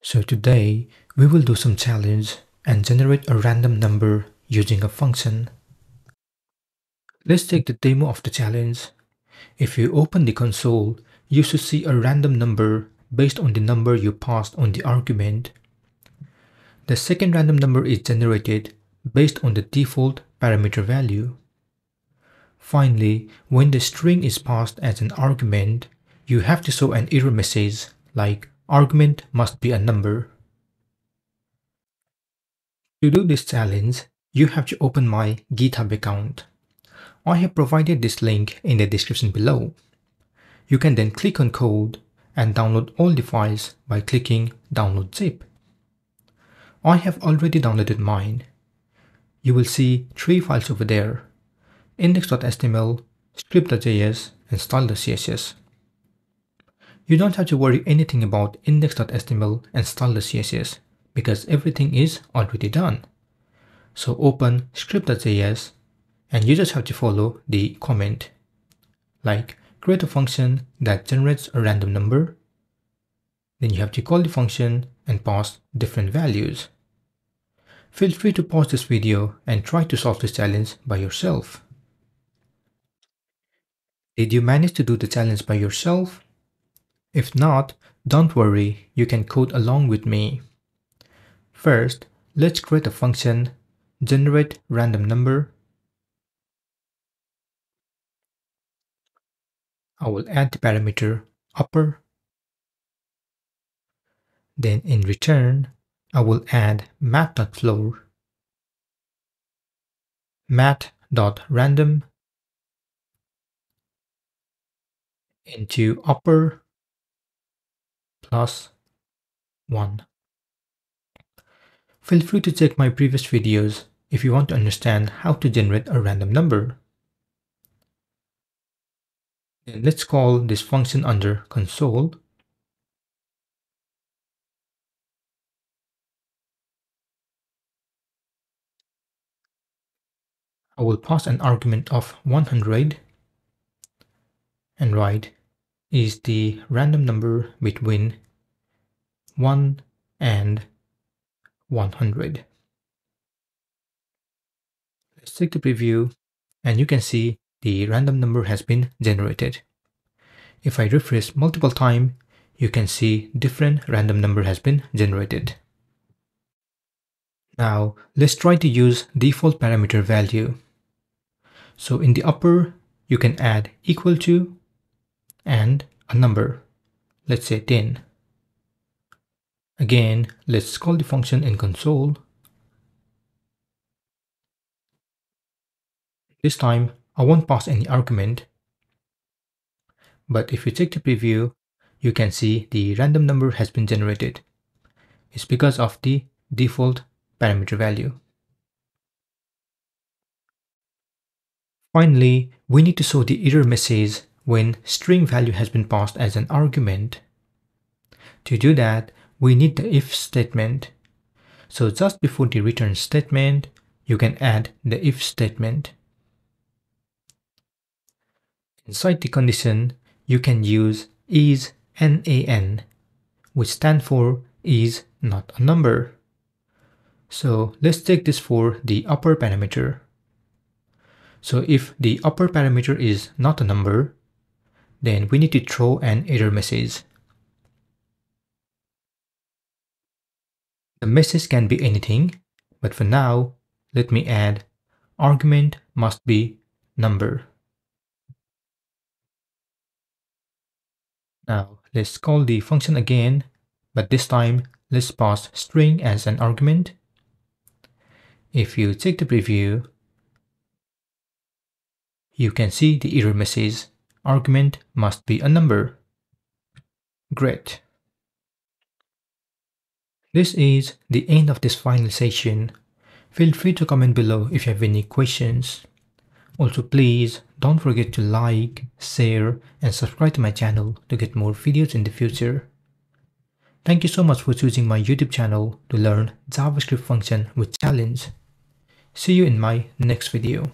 So today we will do some challenge and generate a random number using a function. Let's take the demo of the challenge. If you open the console, you should see a random number based on the number you passed on the argument. The second random number is generated based on the default parameter value. Finally, when the string is passed as an argument, you have to show an error message like argument must be a number. To do this challenge, you have to open my GitHub account. I have provided this link in the description below. You can then click on code and download all the files by clicking download zip. I have already downloaded mine. You will see 3 files over there: index.html, script.js, and style.css. You don't have to worry anything about index.html and style.css because everything is already done. So open script.js and you just have to follow the comment, like create a function that generates a random number. Then you have to call the function and pass different values. Feel free to pause this video and try to solve this challenge by yourself. Did you manage to do the challenge by yourself? If not, don't worry, you can code along with me. First, let's create a function, generate random number. I will add the parameter upper. Then in return, I will add math.floor, math.random into upper plus 1. Feel free to check my previous videos if you want to understand how to generate a random number. Then let's call this function under console. I will pass an argument of 100 and write is the random number between 1 and 100. Let's take the preview and you can see the random number has been generated. If I refresh multiple times, you can see different random number has been generated. Now let's try to use default parameter value. So in the upper, you can add equal to and a number, let's say 10. Again, let's call the function in console. This time, I won't pass any argument. But if you check the preview, you can see the random number has been generated. It's because of the default parameter value. Finally, we need to show the error message when string value has been passed as an argument. To do that, we need the if statement. So just before the return statement, you can add the if statement. Inside the condition, you can use isNaN, which stands for is not a number. So let's take this for the upper parameter. So if the upper parameter is not a number, then we need to throw an error message. The message can be anything, but for now, let me add argument must be number. Now let's call the function again, but this time let's pass string as an argument. If you check the preview, you can see the error message, argument must be a number. Great. This is the end of this final session. Feel free to comment below if you have any questions. Also please don't forget to like, share and subscribe to my channel to get more videos in the future. Thank you so much for choosing my YouTube channel to learn JavaScript function with challenge. See you in my next video.